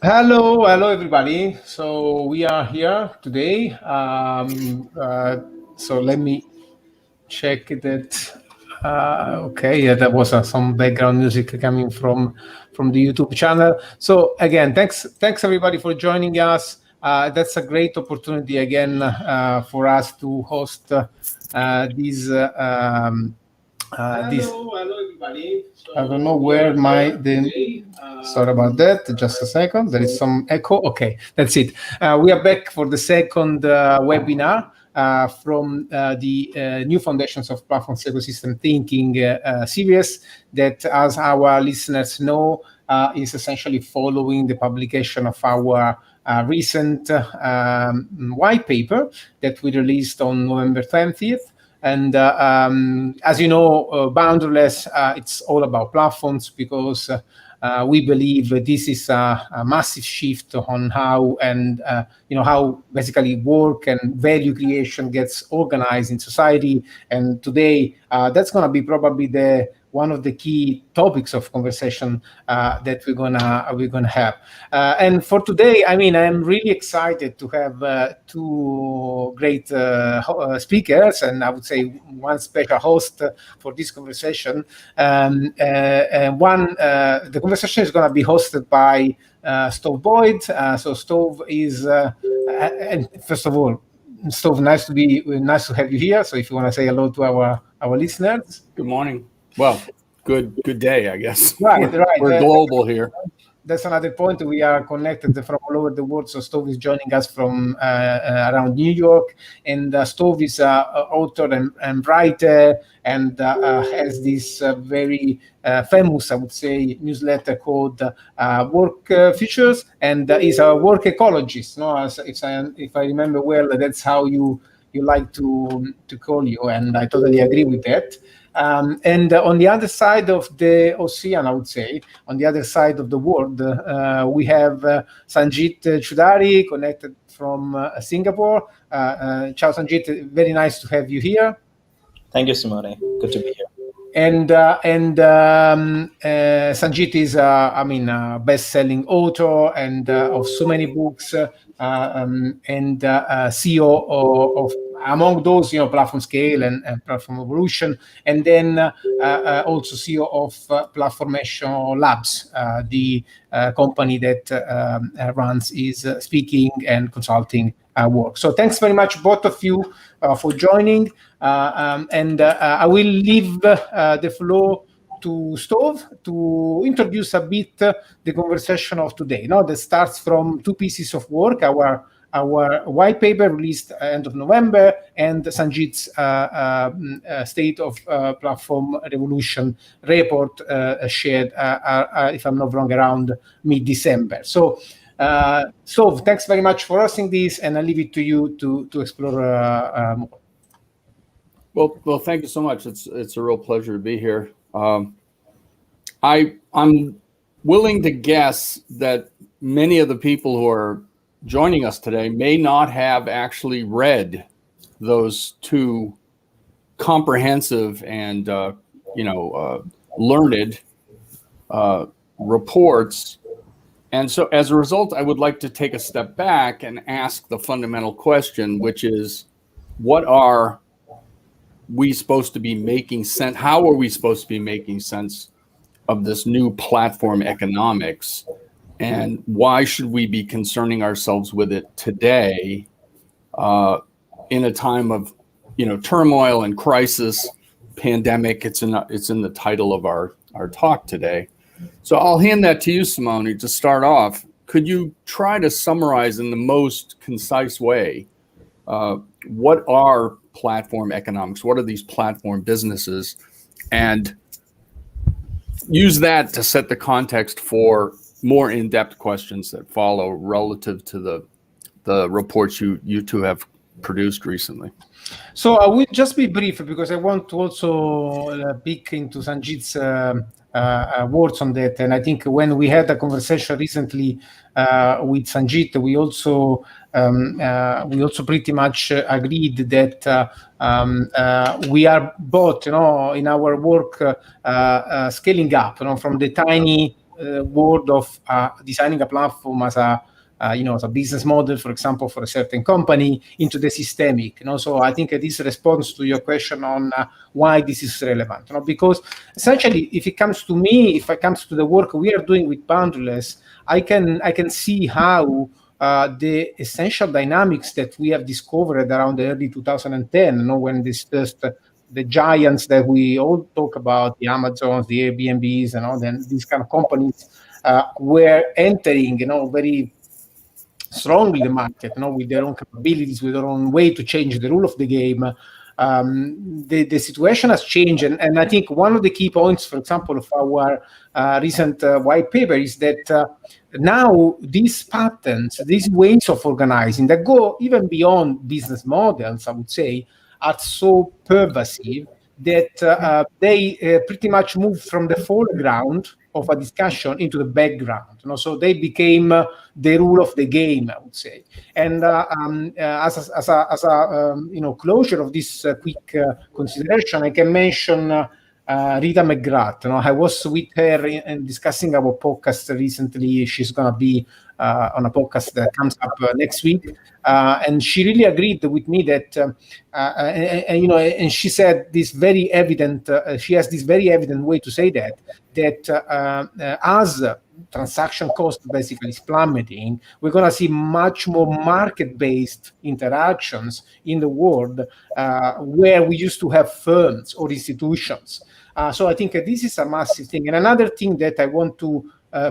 Hello, everybody. So we are here today. So let me check that. Okay, yeah, there was some background music coming from the YouTube channel. So again, thanks everybody for joining us. That's a great opportunity again for us to host this. Hello, everybody. So I don't know where sorry about that. Just a second. There is some echo. Okay, that's it. We are back for the second webinar from the New Foundations of Platforms Ecosystem Thinking series that, as our listeners know, is essentially following the publication of our recent white paper that we released on November 20th. And as you know, Boundaryless, it's all about platforms because we believe this is a massive shift on how how basically work and value creation gets organized in society. And today, that's going to be probably one of the key topics of conversation that we're gonna have. And for today, I mean, I'm really excited to have two great speakers, and I would say one special host for this conversation. The conversation is going to be hosted by Stowe Boyd. So Stowe is, and first of all, Stowe, nice to have you here. So if you want to say hello to our listeners. Good morning. Well, good day, I guess. Right. We're global here. That's another point. We are connected from all over the world. So Stowe is joining us from around New York, and Stowe is an author and writer, and has this very famous, I would say, newsletter called Work Futures, and is a work ecologist. No, if I remember well, that's how you like to call you, and I totally agree with that. And on the other side of the ocean, I would say, on the other side of the world, we have Sangeet Choudhary connected from Singapore. Ciao, Sangeet. Very nice to have you here. Thank you, Simone. Good to be here. And Sangeet is, a best-selling author and of so many books, and CEO of among those, Platform Scale and Platform Evolution, and then also CEO of Platformation Labs, the company that runs is speaking and consulting work. So thanks very much, both of you, for joining. And I will leave the floor to Stowe to introduce a bit the conversation of today. That starts from two pieces of work: our white paper released end of November, and Sangeet's State of Platform Revolution report shared, if I'm not wrong, around mid-December. So thanks very much for hosting this, and I'll leave it to you to explore more. Well, thank you so much. It's a real pleasure to be here. I'm willing to guess that many of the people who are joining us today may not have actually read those two comprehensive and learned reports. And so as a result, I would like to take a step back and ask the fundamental question, which is, what are we supposed to be making sense? How are we supposed to be making sense of this new platform economics? And why should we be concerning ourselves with it today, in a time of, turmoil and crisis, pandemic? It's in the title of our talk today. So I'll hand that to you, Simone, to start off. Could you try to summarize in the most concise way what are platform economics? What are these platform businesses? And use that to set the context for more in-depth questions that follow relative to the reports you two have produced recently. So I will just be brief because I want to also peek into Sangeet's words on that. And I think when we had a conversation recently with Sangeet, we also pretty much agreed that we are both, in our work, scaling up, from the tiny world of designing a platform as a as a business model, for example, for a certain company, into the systemic. So I think this responds to your question on why this is relevant. Because essentially, if it comes to me, if it comes to the work we are doing with Boundaryless, I can see how the essential dynamics that we have discovered around the early 2010, when this first the giants that we all talk about, the Amazons, the Airbnbs, and all then these kind of companies were entering, very strongly the market, with their own capabilities, with their own way to change the rule of the game. The situation has changed, and I think one of the key points, for example, of our recent white paper is that now these patterns, these ways of organizing that go even beyond business models, I would say, are so pervasive that they pretty much moved from the foreground of a discussion into the background. So they became the rule of the game, I would say. And as a closure of this quick consideration, I can mention Rita McGrath. I was with her in discussing our podcast recently. She's going to be on a podcast that comes up next week, and she really agreed with me that, and she said this very evident. She has this very evident way to say that as transaction cost basically is plummeting, we're going to see much more market-based interactions in the world where we used to have firms or institutions. So I think this is a massive thing. And another thing that I want to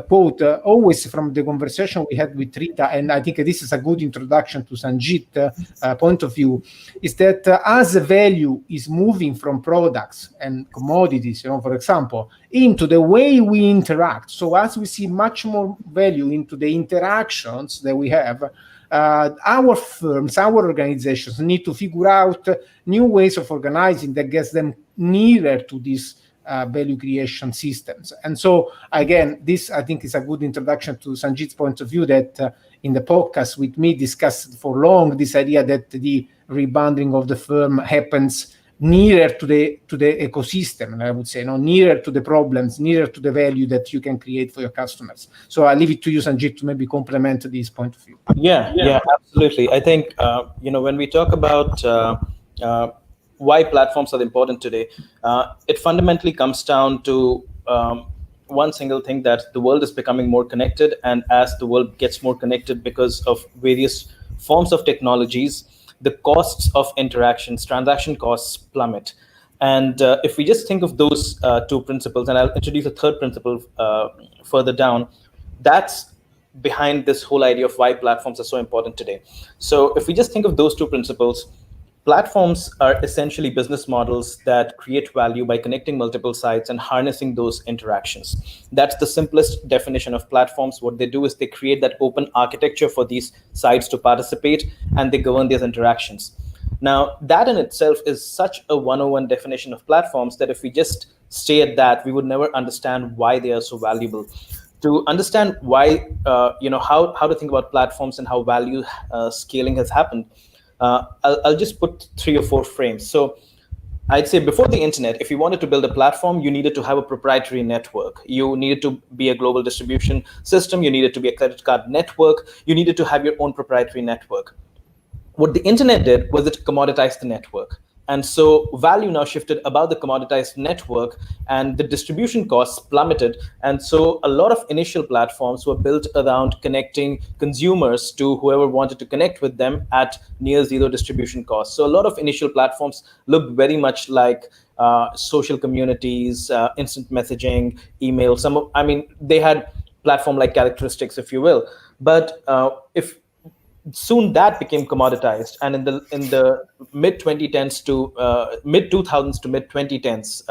quote always from the conversation we had with Rita, and I think this is a good introduction to Sangeet point of view, is that as the value is moving from products and commodities, for example, into the way we interact. So as we see much more value into the interactions that we have, our firms, our organizations need to figure out new ways of organizing that gets them nearer to these value creation systems. And so, again, this, I think, is a good introduction to Sangeet's point of view that in the podcast with me discussed for long this idea that the rebundling of the firm happens nearer to the ecosystem, and I would say, nearer to the problems, nearer to the value that you can create for your customers. So I leave it to you, Sangeet, to maybe complement this point of view. Yeah, absolutely. I think when we talk about why platforms are important today, it fundamentally comes down to one single thing, that the world is becoming more connected, and as the world gets more connected because of various forms of technologies, the costs of interactions, transaction costs plummet. And if we just think of those two principles, and I'll introduce a third principle further down, that's behind this whole idea of why platforms are so important today. So if we just think of those two principles, platforms are essentially business models that create value by connecting multiple sites and harnessing those interactions. That's the simplest definition of platforms. What they do is they create that open architecture for these sites to participate, and they govern these interactions. Now, that in itself is such a 101 definition of platforms that if we just stay at that, we would never understand why they are so valuable. To understand why, how to think about platforms and how value scaling has happened, I'll just put 3 or 4 frames. So I'd say before the internet, if you wanted to build a platform, you needed to have a proprietary network. You needed to be a global distribution system. You needed to be a credit card network. You needed to have your own proprietary network. What the internet did was it commoditized the network. And so value now shifted above the commoditized network, and the distribution costs plummeted. And so a lot of initial platforms were built around connecting consumers to whoever wanted to connect with them at near zero distribution costs. So a lot of initial platforms looked very much like social communities, instant messaging, email. They had platform-like characteristics, if you will. But soon that became commoditized, and in the mid 2010s to mid 2000s to mid 2010s,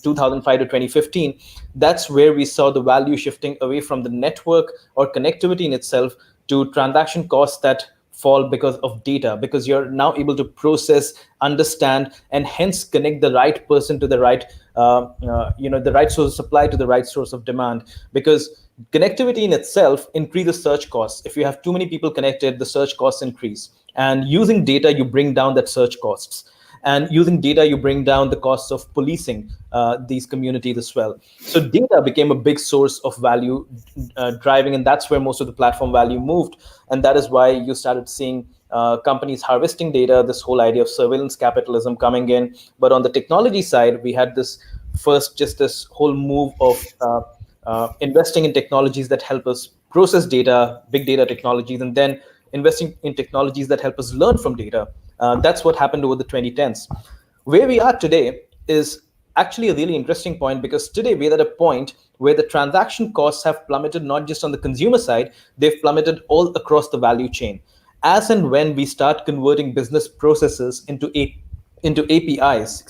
2005 to 2015, that's where we saw the value shifting away from the network or connectivity in itself to transaction costs that fall because of data, because you're now able to process, understand, and hence connect the right person to the right, the right source of supply to the right source of demand. Because connectivity in itself increases search costs. If you have too many people connected, the search costs increase. And using data, you bring down that search costs. And using data, you bring down the costs of policing these communities as well. So data became a big source of value driving, and that's where most of the platform value moved. And that is why you started seeing companies harvesting data, this whole idea of surveillance capitalism coming in. But on the technology side, we had this whole move of investing in technologies that help us process data, big data technologies, and then investing in technologies that help us learn from data. That's what happened over the 2010s. Where we are today is actually a really interesting point, because today we're at a point where the transaction costs have plummeted, not just on the consumer side, they've plummeted all across the value chain. As and when we start converting business processes into APIs,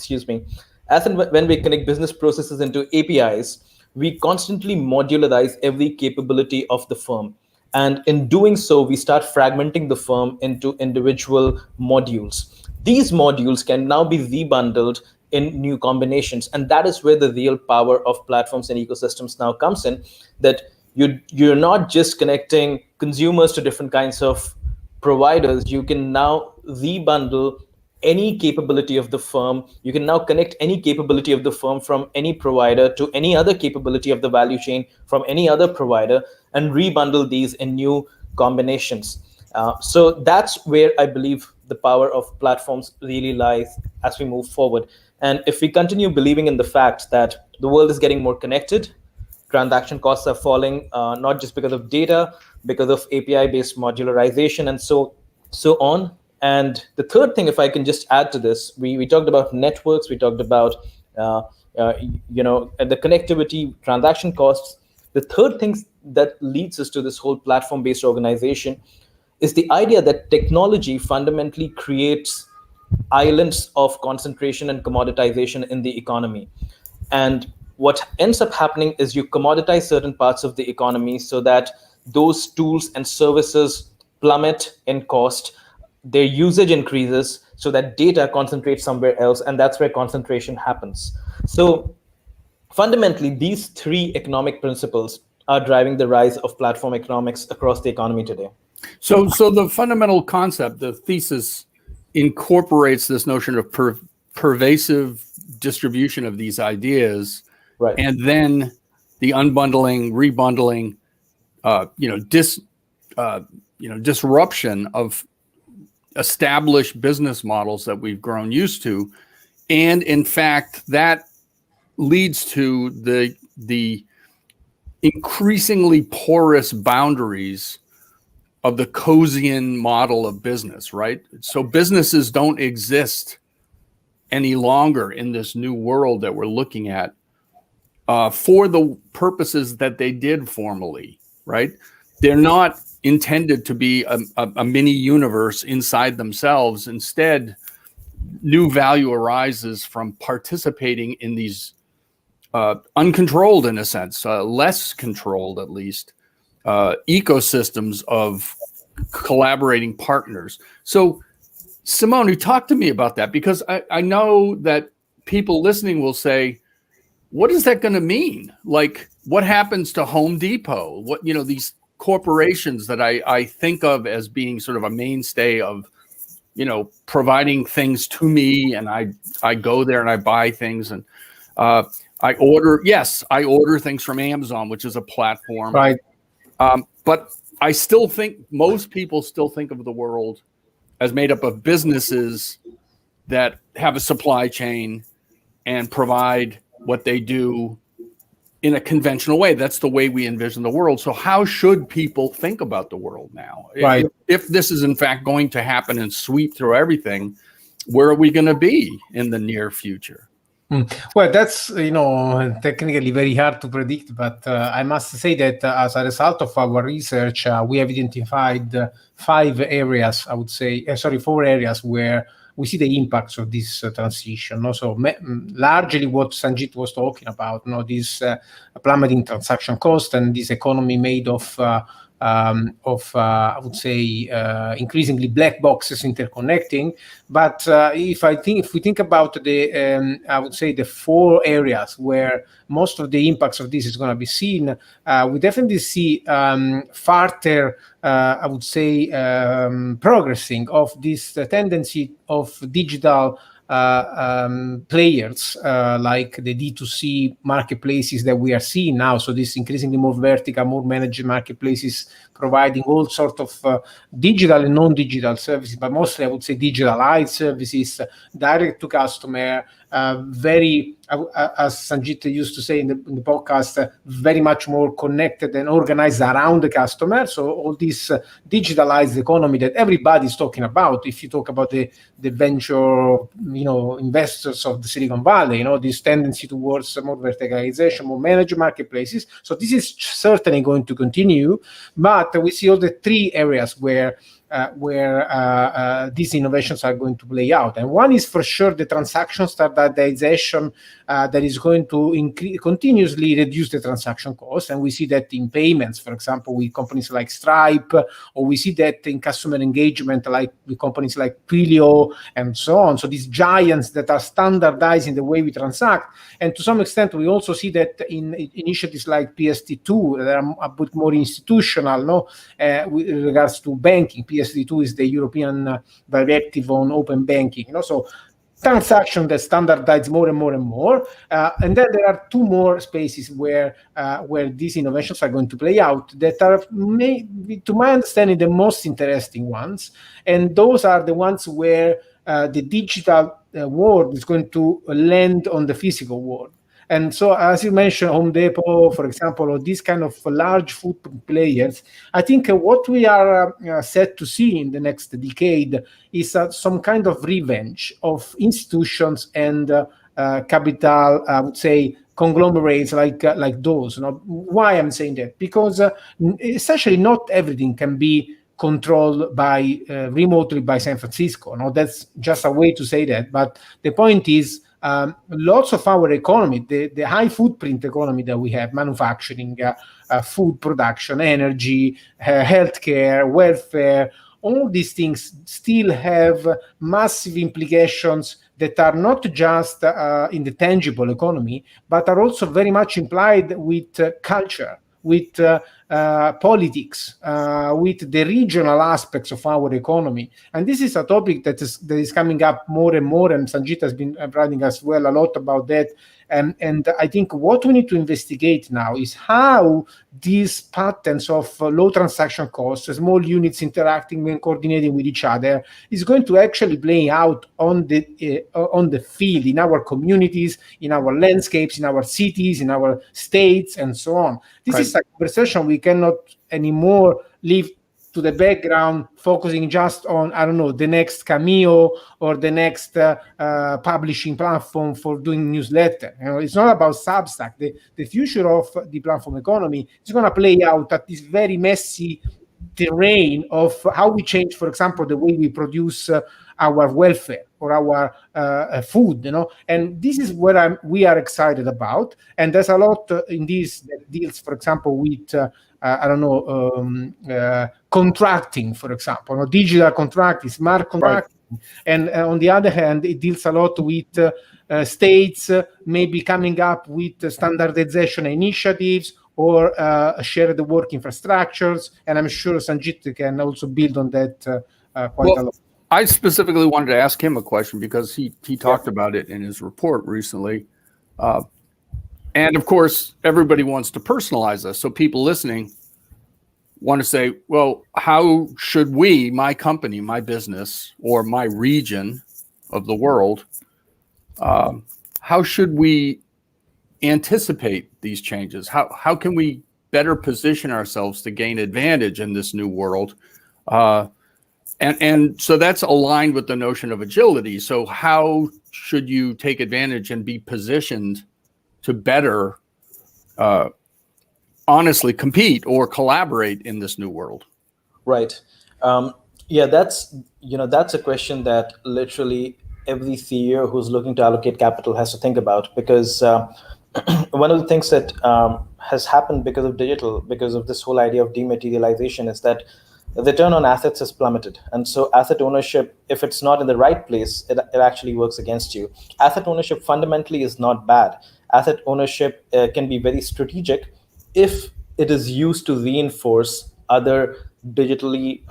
as and when we connect business processes into APIs, we constantly modularize every capability of the firm. And in doing so, we start fragmenting the firm into individual modules. These modules can now be rebundled in new combinations. And that is where the real power of platforms and ecosystems now comes in, that you're not just connecting consumers to different kinds of providers. You can now rebundle any capability of the firm. You can now connect any capability of the firm from any provider to any other capability of the value chain from any other provider, and rebundle these in new combinations. So that's where I believe the power of platforms really lies as we move forward. And if we continue believing in the fact that the world is getting more connected, transaction costs are falling, not just because of data, because of API-based modularization and so on. And the third thing, if I can just add to this, we talked about networks, we talked about the connectivity, transaction costs. The third thing that leads us to this whole platform-based organization is the idea that technology fundamentally creates islands of concentration and commoditization in the economy. And what ends up happening is you commoditize certain parts of the economy so that those tools and services plummet in cost, their usage increases, so that data concentrates somewhere else, and that's where concentration happens. So fundamentally, these three economic principles are driving the rise of platform economics across the economy today. So the fundamental concept, the thesis, incorporates this notion of pervasive distribution of these ideas, right? And then the unbundling, rebundling, disruption of established business models that we've grown used to, and in fact, that leads to the increasingly porous boundaries of the Coasian model of business, right? So businesses don't exist any longer in this new world that we're looking at for the purposes that they did formerly, right? They're not intended to be a mini universe inside themselves. Instead, new value arises from participating in these uncontrolled, in a sense, less controlled at least, ecosystems of collaborating partners. So, Simone, talk to me about that, because I know that people listening will say, what is that going to mean? Like, what happens to Home Depot? What, these corporations that I think of as being sort of a mainstay of, providing things to me, and I go there and I buy things, and I order things from Amazon, which is a platform. Right. But I still think most people still think of the world as made up of businesses that have a supply chain and provide what they do in a conventional way. That's the way we envision the world. So how should people think about the world now? Right. If this is in fact going to happen and sweep through everything, where are we going to be in the near future? Well, that's, technically very hard to predict, but I must say that as a result of our research, we have identified 4 areas where we see the impacts of this transition. So largely what Sangeet was talking about, this plummeting transaction cost and this economy made of I would say increasingly black boxes interconnecting. But if we think about the I would say the 4 areas where most of the impacts of this is going to be seen, we definitely see further I would say progressing of this tendency of digital players like the D2C marketplaces that we are seeing now. So this increasingly more vertical, more managed marketplaces providing all sorts of digital and non-digital services, but mostly I would say digitalized services, direct to customer, very, as Sangeet used to say in the podcast, very much more connected and organized around the customer. So all this digitalized economy that everybody's talking about. If you talk about the venture, investors of the Silicon Valley, this tendency towards more verticalization, more managed marketplaces. So this is certainly going to continue, but we see all the three areas where these innovations are going to play out. And one is for sure the transaction standardization that is going to continuously reduce the transaction cost. And we see that in payments, for example, with companies like Stripe, or we see that in customer engagement, like with companies like Twilio and so on. So these giants that are standardizing the way we transact. And to some extent, we also see that in initiatives like PSD2 that are a bit more institutional, with regards to banking. PSD2 is the European directive on open banking. So transaction that standardize more and more and more. And then there are two more spaces where these innovations are going to play out that are, maybe, to my understanding, the most interesting ones. And those are the ones where the digital world is going to land on the physical world. And so, as you mentioned, Home Depot, for example, or these kind of large footprint players, I think what we are set to see in the next decade is some kind of revenge of institutions and capital, I would say, conglomerates like those. Why I'm saying that? Because essentially not everything can be controlled by remotely by San Francisco. That's just a way to say that. But the point is, lots of our economy, the high footprint economy that we have, manufacturing, food production, energy, healthcare, welfare, all these things still have massive implications that are not just in the tangible economy, but are also very much implied with culture, with politics, with the regional aspects of our economy. And this is a topic that is coming up more and more, and Sangeet has been writing as well a lot about that. And I think what we need to investigate now is how these patterns of low transaction costs, small units interacting and coordinating with each other, is going to actually play out on the field, in our communities, in our landscapes, in our cities, in our states, and so on. This is a conversation we cannot anymore leave to the background, focusing just on, I don't know, the next Cameo or the next publishing platform for doing newsletter. It's not about Substack. The future of the platform economy is going to play out at this very messy terrain of how we change, for example, the way we produce our welfare or our food, and this is what we are excited about. And there's a lot in these that deals, for example, with contracting, for example, digital contracting, smart contracting. Right. And on the other hand, it deals a lot with states maybe coming up with standardization initiatives or shared work infrastructures. And I'm sure Sangeet can also build on that quite a lot. I specifically wanted to ask him a question because he talked about it in his report recently. And of course, everybody wants to personalize this. So people listening want to say, well, how should we, my company, my business, or my region of the world, how should we anticipate these changes? How can we better position ourselves to gain advantage in this new world? And so that's aligned with the notion of agility. So how should you take advantage and be positioned to better honestly compete or collaborate in this new world? Right. That's a question that literally every CEO who's looking to allocate capital has to think about, because one of the things that has happened because of digital, because of this whole idea of dematerialization, is that the return on assets has plummeted. And so asset ownership, if it's not in the right place, it actually works against you. Asset ownership fundamentally is not bad. Asset ownership can be very strategic if it is used to reinforce other digitally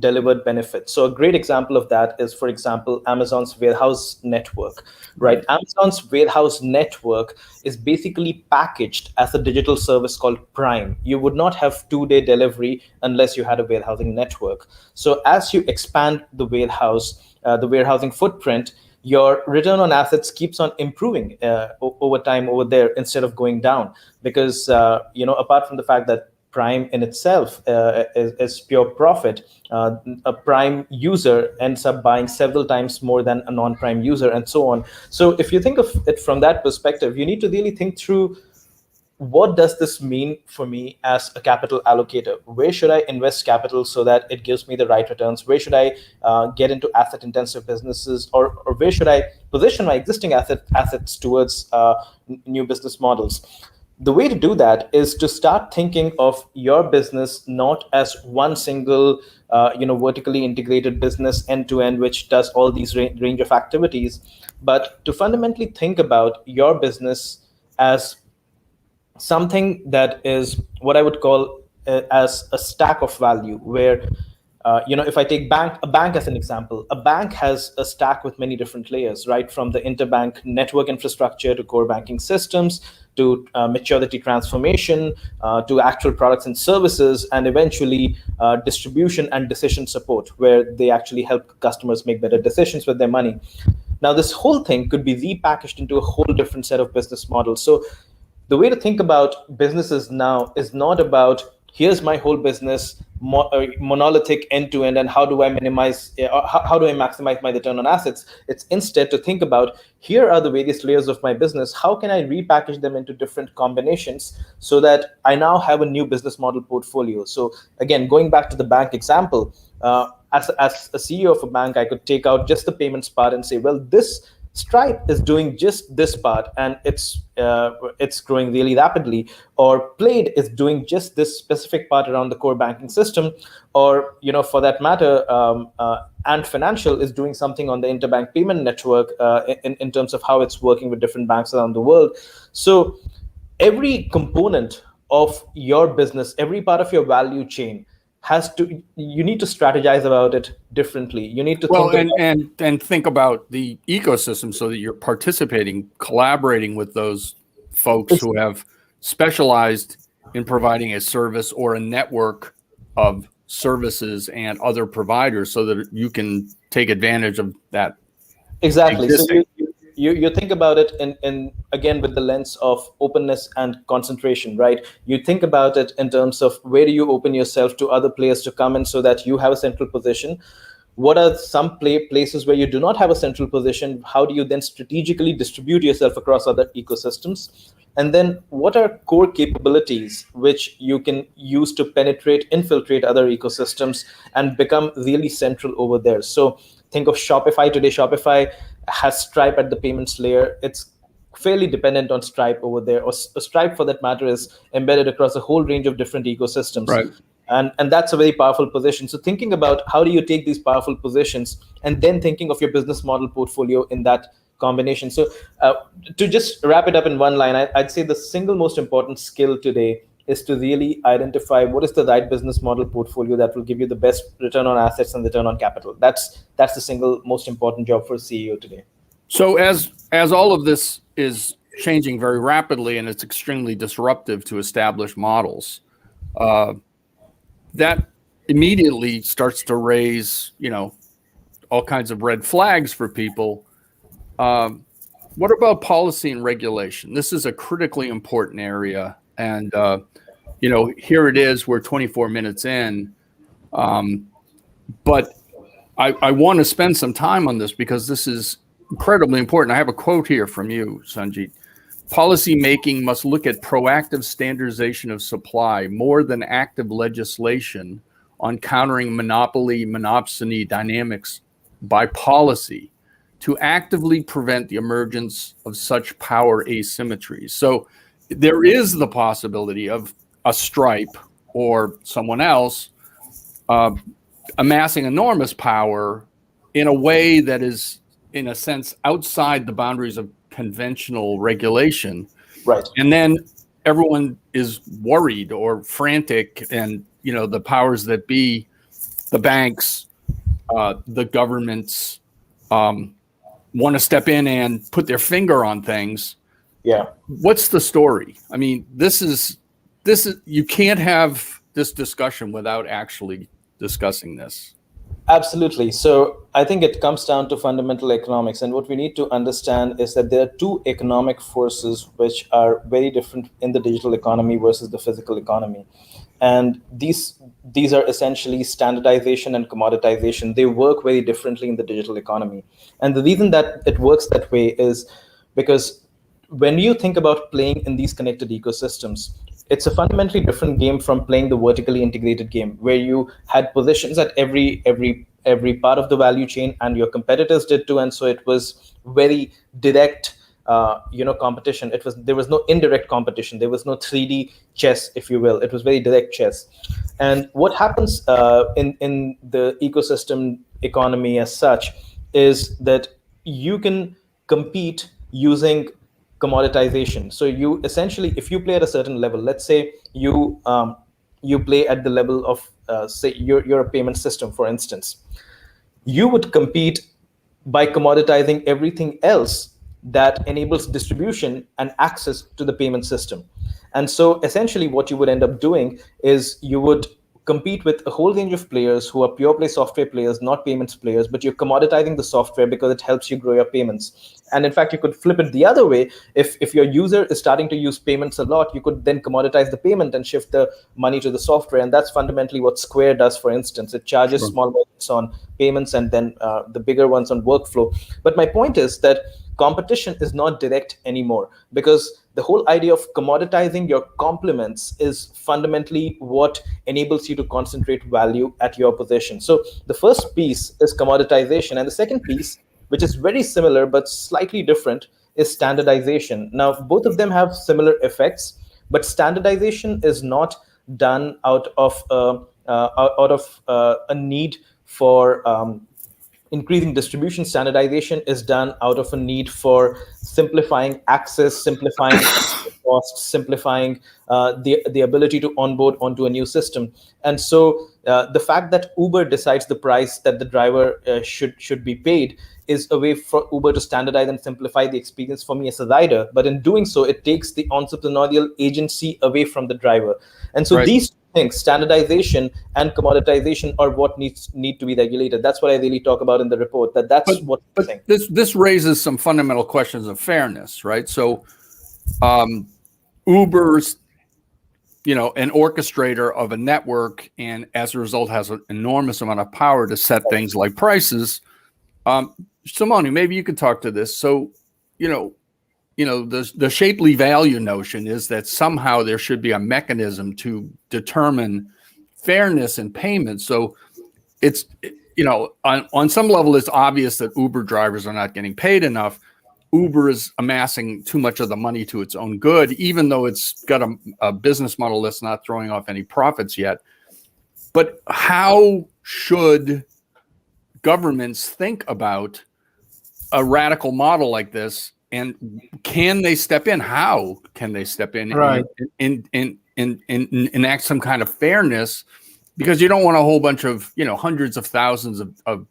delivered benefits. So a great example of that is, for example, Amazon's warehouse network, right? Amazon's warehouse network is basically packaged as a digital service called Prime. You would not have 2-day delivery unless you had a warehousing network. So as you expand the warehousing footprint, your return on assets keeps on improving over time over there instead of going down, because apart from the fact that Prime in itself is pure profit, a Prime user ends up buying several times more than a non-Prime user, and so on. So if you think of it from that perspective, you need to really think through, what does this mean for me as a capital allocator? Where should I invest capital so that it gives me the right returns? Where should I get into asset intensive businesses, or where should I position my existing assets towards new business models? The way to do that is to start thinking of your business not as one single vertically integrated business end to end, which does all these range of activities, but to fundamentally think about your business as something that is what I would call as a stack of value, where if I take a bank as an example, a bank has a stack with many different layers, right? From the interbank network infrastructure to core banking systems to maturity transformation to actual products and services, and eventually distribution and decision support, where they actually help customers make better decisions with their money. Now, this whole thing could be repackaged into a whole different set of business models. So the way to think about businesses now is not about, here's my whole business monolithic end to end, and how do I maximize my return on assets. It's instead to think about, here are the various layers of my business. How can I repackage them into different combinations so that I now have a new business model portfolio? So again, going back to the bank example, as a CEO of a bank, I could take out just the payments part and say, well, this Stripe is doing just this part, and it's growing really rapidly. Or Plaid is doing just this specific part around the core banking system. Or for that matter, Ant Financial is doing something on the interbank payment network in terms of how it's working with different banks around the world. So every component of your business, every part of your value chain you need to strategize about it differently. You need to think about the ecosystem so that you're participating, collaborating with those folks who have specialized in providing a service or a network of services and other providers, so that you can take advantage of that. Exactly. Existing. So you think about it in again with the lens of openness and concentration, right? You think about it in terms of, where do you open yourself to other players to come in so that you have a central position? What are some places where you do not have a central position? How do you then strategically distribute yourself across other ecosystems? And then what are core capabilities which you can use to infiltrate other ecosystems and become really central over there? So think of Shopify today. Shopify has Stripe at the payments layer. It's fairly dependent on Stripe over there, or Stripe for that matter is embedded across a whole range of different ecosystems. Right. And that's a very powerful position. So thinking about, how do you take these powerful positions, and then thinking of your business model portfolio in that combination. So to just wrap it up in one line, I'd say the single most important skill today is to really identify what is the right business model portfolio that will give you the best return on assets and return on capital. That's the single most important job for a CEO today. So as all of this is changing very rapidly, and it's extremely disruptive to established models, that immediately starts to raise, all kinds of red flags for people. What about policy and regulation? This is a critically important area. And, here it is, we're 24 minutes in. But I want to spend some time on this because this is incredibly important. I have a quote here from you, Sangeet. Policy making must look at proactive standardization of supply more than active legislation on countering monopsony dynamics by policy to actively prevent the emergence of such power asymmetries. So there is the possibility of a Stripe or someone else amassing enormous power in a way that is, in a sense, outside the boundaries of conventional regulation. Right. And then everyone is worried or frantic, and the powers that be, the banks, the governments, want to step in and put their finger on things. Yeah. What's the story? I mean, this is you can't have this discussion without actually discussing this. Absolutely. So I think it comes down to fundamental economics. And what we need to understand is that there are two economic forces which are very different in the digital economy versus the physical economy. And these are essentially standardization and commoditization. They work very differently in the digital economy. And the reason that it works that way is because when you think about playing in these connected ecosystems, it's a fundamentally different game from playing the vertically integrated game, where you had positions at every part of the value chain, and your competitors did too. And so it was very direct competition. There was no indirect competition. There was no 3D chess, if you will. It was very direct chess. And what happens in the ecosystem economy as such is that you can compete using commoditization. So you essentially, if you play at a certain level, let's say you play at the level of say you're a payment system, for instance, you would compete by commoditizing everything else that enables distribution and access to the payment system. And so essentially what you would end up doing is you would compete with a whole range of players who are pure play software players, not payments players, but you're commoditizing the software because it helps you grow your payments. And in fact, you could flip it the other way. If your user is starting to use payments a lot, you could then commoditize the payment and shift the money to the software. And that's fundamentally what Square does, for instance. It charges small merchants on payments and then the bigger ones on workflow. But my point is that competition is not direct anymore, because the whole idea of commoditizing your complements is fundamentally what enables you to concentrate value at your position. So the first piece is commoditization, and the second piece, which is very similar but slightly different, is standardization. Now, both of them have similar effects, but standardization is not done out of a need for increasing distribution. Standardization is done out of a need for simplifying access, simplifying costs, simplifying the ability to onboard onto a new system. And so the fact that Uber decides the price that the driver should be paid is a way for Uber to standardize and simplify the experience for me as a rider. But in doing so, it takes the entrepreneurial agency away from the driver. And so these things, standardization and commoditization, are what need to be regulated. That's what I really talk about in the report. That's what I'm saying. This raises some fundamental questions of fairness, right? So Uber's, an orchestrator of a network, and as a result has an enormous amount of power to set things like prices. Simone, maybe you could talk to this. So, the shapely value notion is that somehow there should be a mechanism to determine fairness in payment. So it's, on some level, it's obvious that Uber drivers are not getting paid enough. Uber is amassing too much of the money to its own good, even though it's got a business model that's not throwing off any profits yet. But how should governments think about a radical model like this, and can they step in? How can they step in and enact some kind of fairness? Because you don't want a whole bunch of hundreds of thousands of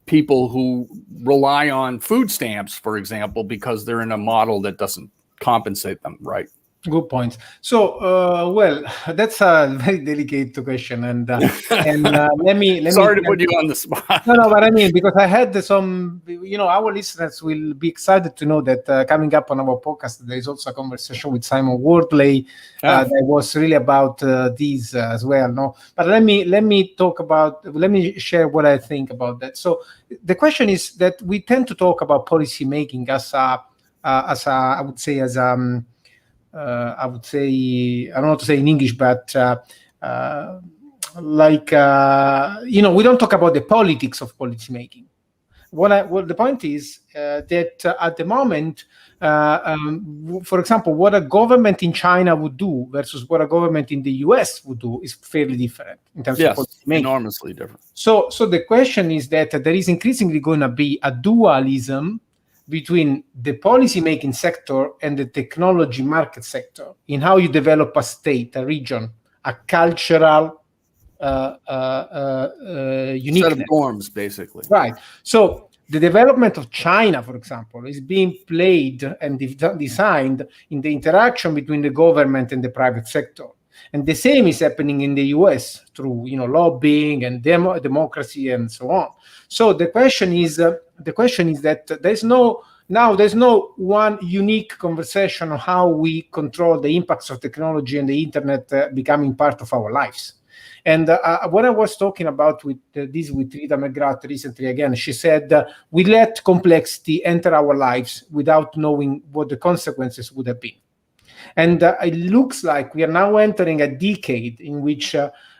people who rely on food stamps, for example, because they're in a model that doesn't compensate them right. Good point. So, well, that's a very delicate question, and let me. Sorry to put you on the spot. No, but I mean, because I had some, our listeners will be excited to know that coming up on our podcast, there is also a conversation with Simon Wardley that was really about these as well. No, but let me share what I think about that. So the question is that we tend to talk about policy making as I would say, I don't know what to say in English, but we don't talk about the politics of policy making. What the point is that at the moment, for example, what a government in China would do versus what a government in the US would do is fairly different in terms of policy making. Enormously different. So the question is that there is increasingly going to be a dualism between the policy-making sector and the technology market sector in how you develop a state, a region, a cultural uniqueness. Set of norms, basically. Right. So the development of China, for example, is being played and designed in the interaction between the government and the private sector. And the same is happening in the US through, lobbying and democracy and so on. So the question is that there's no one unique conversation on how we control the impacts of technology and the internet becoming part of our lives. And when I was talking about this with Rita McGrath recently, again, she said, we let complexity enter our lives without knowing what the consequences would have been. And it looks like we are now entering a decade in which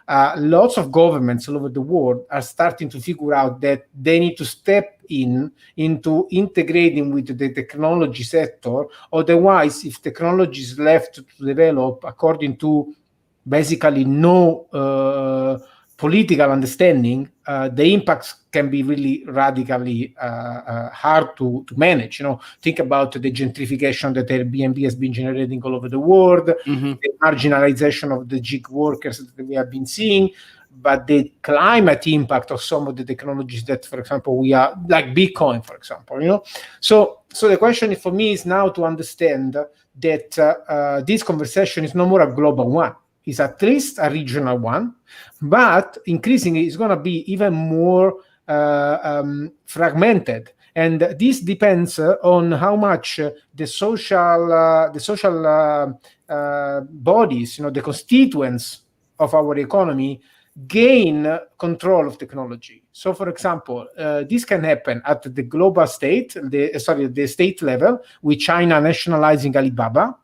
lots of governments all over the world are starting to figure out that they need to step into integrating with the technology sector. Otherwise, if technology is left to develop according to basically no political understanding, the impacts can be really radically hard to manage. Think about the gentrification that Airbnb has been generating all over the world, the marginalization of the gig workers that we have been seeing, but the climate impact of some of the technologies that, for example, we are like Bitcoin, for example. So the question for me is now to understand that this conversation is no more a global one. Is at least a regional one, but increasingly it's going to be even more fragmented. And this depends on how much the social bodies, the constituents of our economy, gain control of technology. So, for example, this can happen at the global state, the state level, with China nationalizing Alibaba,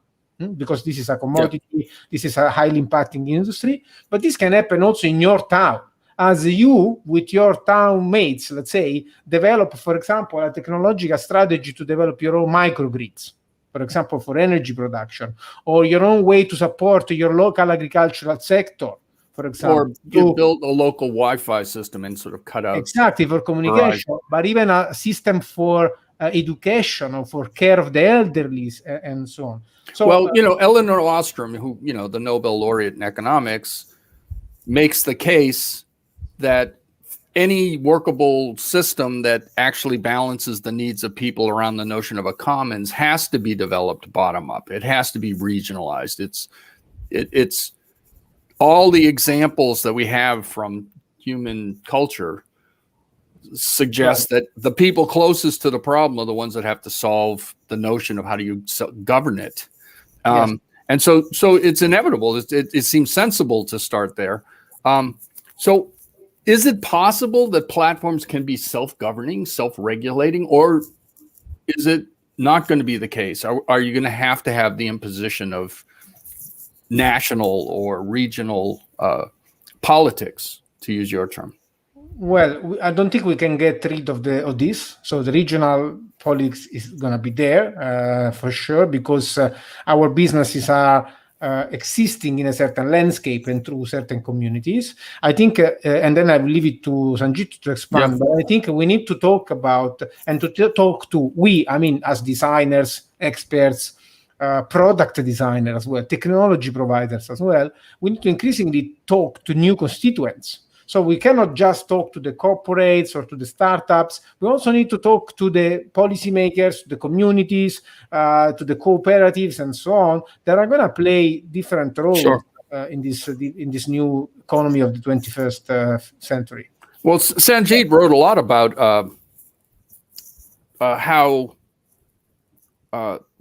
because this is a commodity, this is a highly impacting industry. But this can happen also in your town, as you, with your town mates, let's say, develop, for example, a technological strategy to develop your own microgrids, for example, for energy production, or your own way to support your local agricultural sector, for example. Or you build a local Wi-Fi system and sort of cut out. Exactly, for communication, but even a system for education or for care of the elderly and so on. So, well, Elinor Ostrom, who, the Nobel laureate in economics, makes the case that any workable system that actually balances the needs of people around the notion of a commons has to be developed bottom up. It has to be regionalized. It's all the examples that we have from human culture suggest that the people closest to the problem are the ones that have to solve the notion of how do you govern it. And so it's inevitable. It seems sensible to start there. So is it possible that platforms can be self-governing, self-regulating, or is it not going to be the case? Are you going to have the imposition of national or regional politics, to use your term? Well, I don't think we can get rid of this. So the regional politics is going to be there for sure, because our businesses are existing in a certain landscape and through certain communities. I think, and then I will leave it to Sangeet to expand, but I think we need to talk about, and to talk to, as designers, experts, product designers as well, technology providers as well, we need to increasingly talk to new constituents. So we cannot just talk to the corporates or to the startups. We also need to talk to the policymakers, the communities, to the cooperatives, and so on, that are going to play different roles in this new economy of the 21st century. Well, Sangeet wrote a lot about how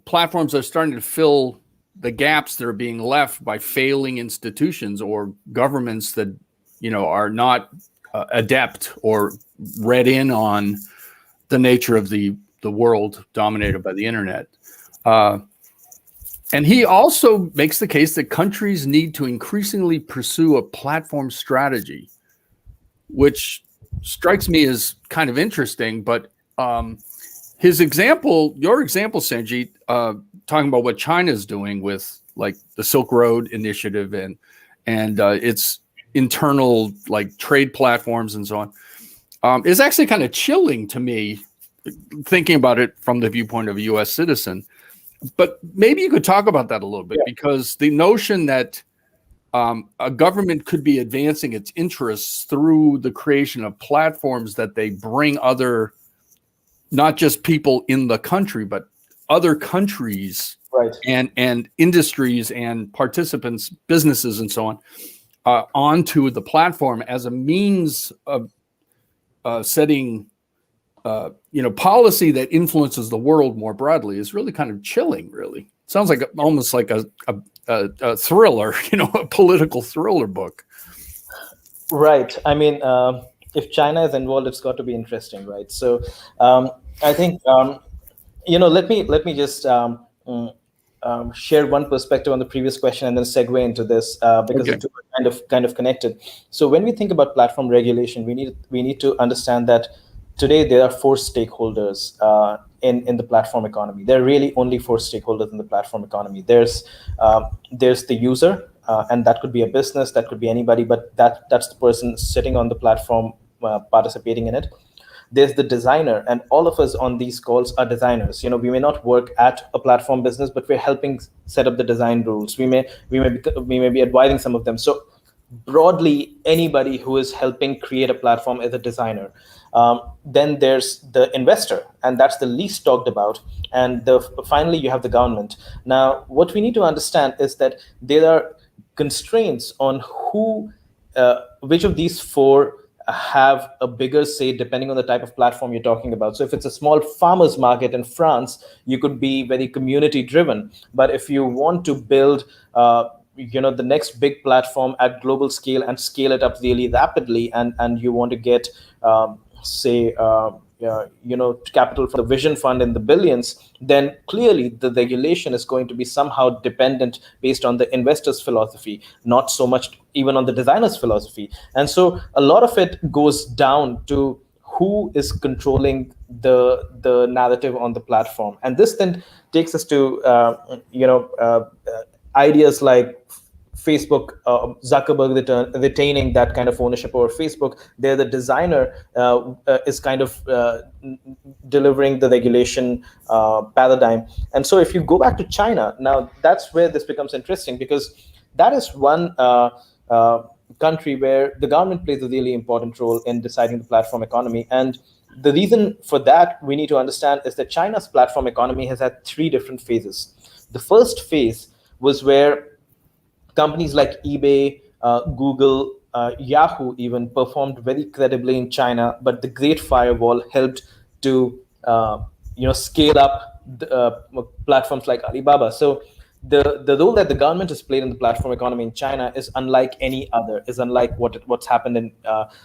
platforms are starting to fill the gaps that are being left by failing institutions or governments that are not adept or read in on the nature of the world dominated by the internet. And he also makes the case that countries need to increasingly pursue a platform strategy, which strikes me as kind of interesting. But your example, Sangeet, talking about what China is doing with like the Silk Road Initiative and its internal like trade platforms and so on, is actually kind of chilling to me thinking about it from the viewpoint of a U.S. citizen. But maybe you could talk about that a little bit, because the notion that a government could be advancing its interests through the creation of platforms that they bring other, not just people in the country, but other countries, right, and industries and participants, businesses, and so on, onto the platform as a means of setting policy that influences the world more broadly is really kind of chilling. Really, sounds like almost like a thriller, a political thriller book. Right. I mean, if China is involved, it's got to be interesting, right? So, I think let me just share one perspective on the previous question and then segue into this, because Okay. the two are kind of connected. So when we think about platform regulation, we need to understand that today there are four stakeholders in the platform economy. There are really only four stakeholders in the platform economy. There's the user, and that could be a business, that could be anybody, but that's the person sitting on the platform, participating in it. There's the designer, and all of us on these calls are designers. We may not work at a platform business, but we're helping set up the design rules. We may be advising some of them. So broadly, anybody who is helping create a platform is a designer. Then there's the investor, and that's the least talked about. And finally, you have the government. Now, what we need to understand is that there are constraints on which of these four have a bigger say, depending on the type of platform you're talking about. So if it's a small farmers market in France, you could be very community driven. But if you want to build the next big platform at global scale and scale it up really rapidly, and you want to get capital from the Vision Fund in the billions, then clearly the regulation is going to be somehow dependent based on the investor's philosophy, not so much even on the designer's philosophy. And so a lot of it goes down to who is controlling the narrative on the platform. And this then takes us to ideas like Facebook, Zuckerberg retaining that kind of ownership over Facebook. There, the designer is kind of delivering the regulation paradigm. And so if you go back to China, now that's where this becomes interesting, because that is one country where the government plays a really important role in deciding the platform economy. And the reason for that we need to understand is that China's platform economy has had three different phases. The first phase was where companies like eBay, Google, Yahoo even performed very credibly in China, but the Great Firewall helped to scale up platforms like Alibaba. So the role that the government has played in the platform economy in China is unlike any other, is unlike what's happened in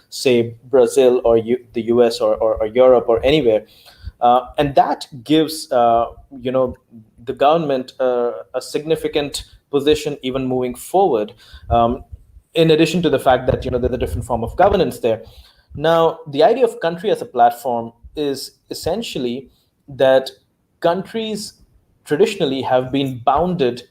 say Brazil or the US or Europe or anywhere. And that gives the government a significant position even moving forward, in addition to the fact that there's a different form of governance there. Now, the idea of country as a platform is essentially that countries traditionally have been bounded,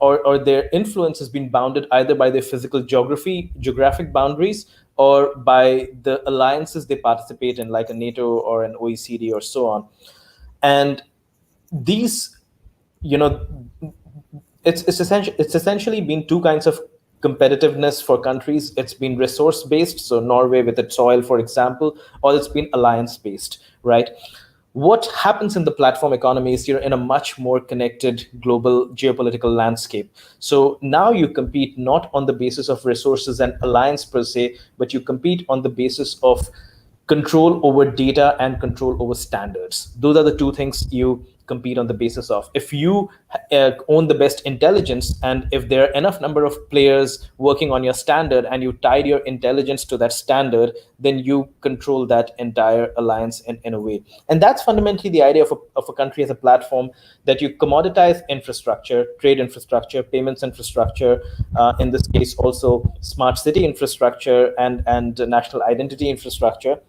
or their influence has been bounded either by their physical geographic boundaries, or by the alliances they participate in, like a NATO or an OECD or so on. And these, it's essentially been two kinds of competitiveness for countries. It's been resource based, so Norway with its oil, for example, or it's been alliance based, right? What happens in the platform economy is you're in a much more connected global geopolitical landscape. So now you compete not on the basis of resources and alliance per se, but you compete on the basis of control over data and control over standards. Those are the two things you compete on the basis of. If you own the best intelligence, and if there are enough number of players working on your standard and you tied your intelligence to that standard, then you control that entire alliance in a way. And that's fundamentally the idea of a country as a platform, that you commoditize infrastructure, trade infrastructure, payments infrastructure, in this case also smart city infrastructure and national identity infrastructure.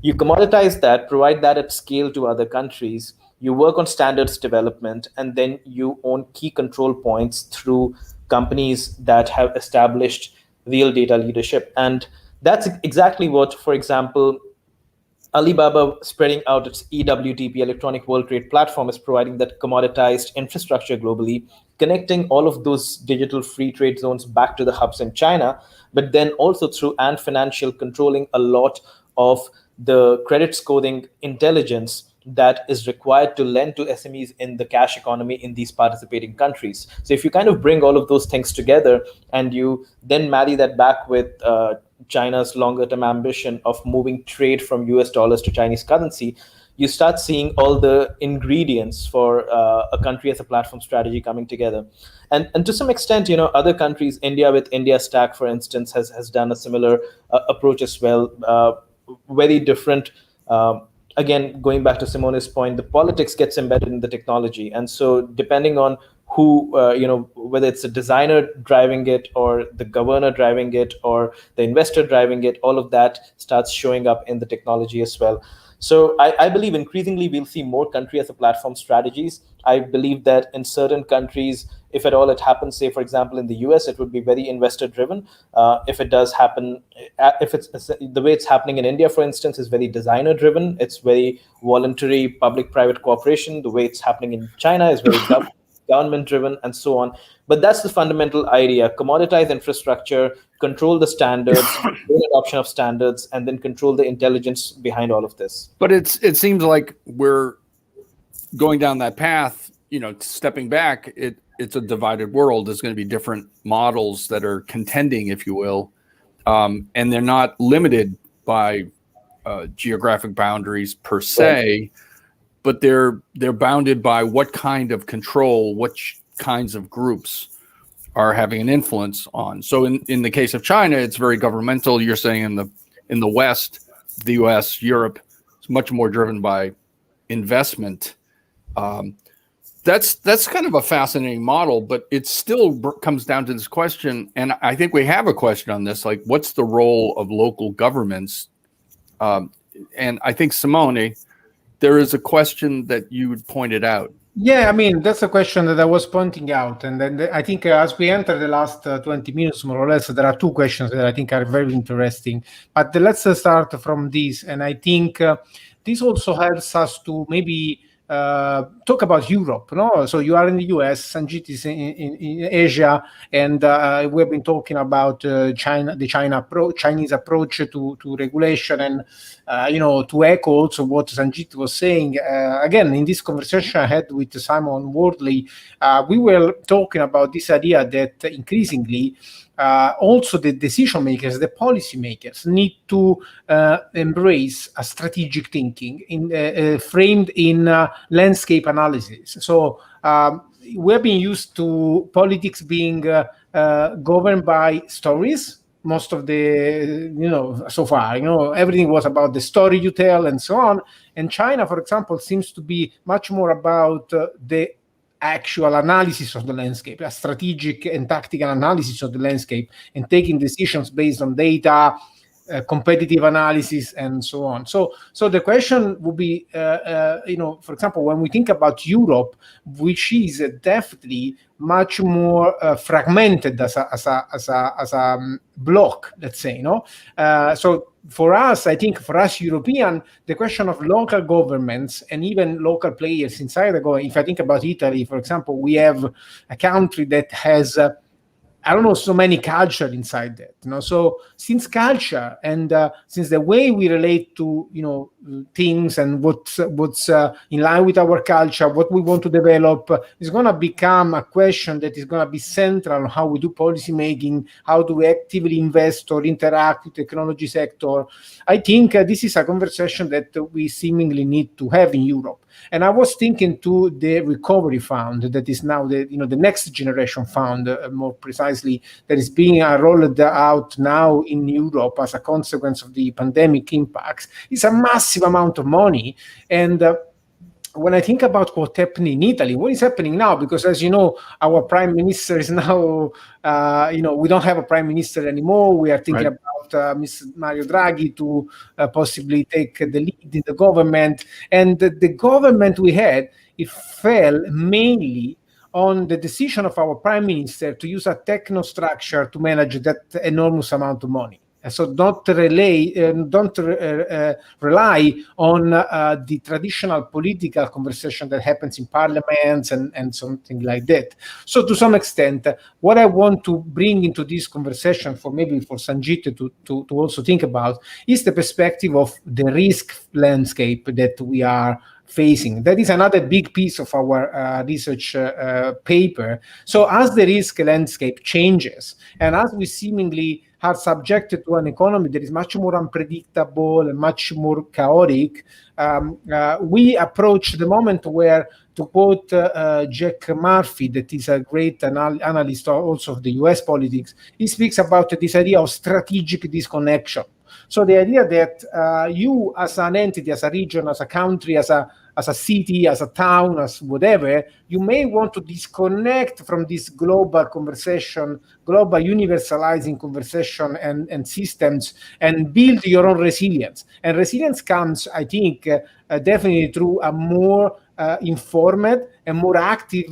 You commoditize that, provide that at scale to other countries. You work on standards development, and then you own key control points through companies that have established real data leadership. And that's exactly what, for example, Alibaba spreading out its EWTP, Electronic World Trade Platform, is providing that commoditized infrastructure globally, connecting all of those digital free trade zones back to the hubs in China, but then also through Ant Financial controlling a lot of the credit scoring intelligence that is required to lend to SMEs in the cash economy in these participating countries. So if you kind of bring all of those things together and you then marry that back with China's longer term ambition of moving trade from US dollars to Chinese currency, you start seeing all the ingredients for a country as a platform strategy coming together. And to some extent, other countries, India with India Stack, for instance, has done a similar approach as well. Very different. Again, going back to Simone's point, the politics gets embedded in the technology. And so depending on who, whether it's a designer driving it or the governor driving it or the investor driving it, all of that starts showing up in the technology as well. So I believe increasingly we'll see more country as a platform strategies. I believe that in certain countries, if at all it happens, say, for example, in the US, it would be very investor driven. If it does happen, if it's the way it's happening in India, for instance, is very designer driven. It's very voluntary public-private cooperation. The way it's happening in China is very government driven, and so on. But that's the fundamental idea: commoditize infrastructure, control the standards, control adoption of standards, and then control the intelligence behind all of this. But it seems like we're going down that path. Stepping back, it's a divided world. There's going to be different models that are contending, if you will, and they're not limited by geographic boundaries per se. Right. But they're bounded by what kind of control, which kinds of groups are having an influence on. So in the case of China, it's very governmental. You're saying in the West, the US, Europe, it's much more driven by investment. That's kind of a fascinating model, but it still comes down to this question. And I think we have a question on this, like, what's the role of local governments? And I think, Simone, there is a question that you pointed out. Yeah, I mean, that's a question that I was pointing out. And then I think as we enter the last 20 minutes, more or less, there are two questions that I think are very interesting. But let's start from this. And I think this also helps us to maybe talk about Europe. No? So you are in the US, Sangeet is in Asia, and we've been talking about China, the Chinese approach to regulation, and to echo also what Sangeet was saying. Again, in this conversation I had with Simon Wardley, we were talking about this idea that increasingly also the decision makers, the policy makers, need to embrace a strategic thinking framed in landscape analysis. So we're being used to politics being governed by stories. Most of the, so far, everything was about the story you tell and so on. And China, for example, seems to be much more about the actual analysis of the landscape, a strategic and tactical analysis of the landscape, and taking decisions based on data, competitive analysis, and so on. So the question would be, for example, when we think about Europe, which is definitely much more fragmented as a block, let's say, so for us, I think for us European, the question of local governments and even local players inside the government, if I think about Italy, for example, we have a country that has so many culture inside that. So since culture and since the way we relate to things and what's in line with our culture, what we want to develop, is going to become a question that is going to be central on how we do policy making, how do we actively invest or interact with the technology sector. I think this is a conversation that we seemingly need to have in Europe. And I was thinking to the recovery fund that is now the next generation fund, more precisely, that is being rolled out now in Europe as a consequence of the pandemic impacts. It's a massive amount of money. And when I think about what's happening in Italy, what is happening now? Because as you know, our prime minister is now, we don't have a prime minister anymore. We are thinking about Mr. Mario Draghi to possibly take the lead in the government. And the government we had, it fell mainly on the decision of our prime minister to use a techno structure to manage that enormous amount of money. So don't rely on the traditional political conversation that happens in parliaments and something like that. So to some extent, what I want to bring into this conversation for Sangeet to also think about is the perspective of the risk landscape that we are facing. That is another big piece of our research paper. So as the risk landscape changes, and as we seemingly are subjected to an economy that is much more unpredictable and much more chaotic, we approach the moment where, to quote Jack Murphy, that is a great analyst also of the US politics, he speaks about this idea of strategic disconnection. So the idea that you as an entity, as a region, as a country, as a city, as a town, as whatever, you may want to disconnect from this global conversation, global universalizing conversation and systems, and build your own resilience. And resilience comes, I think, definitely through a more informed and more active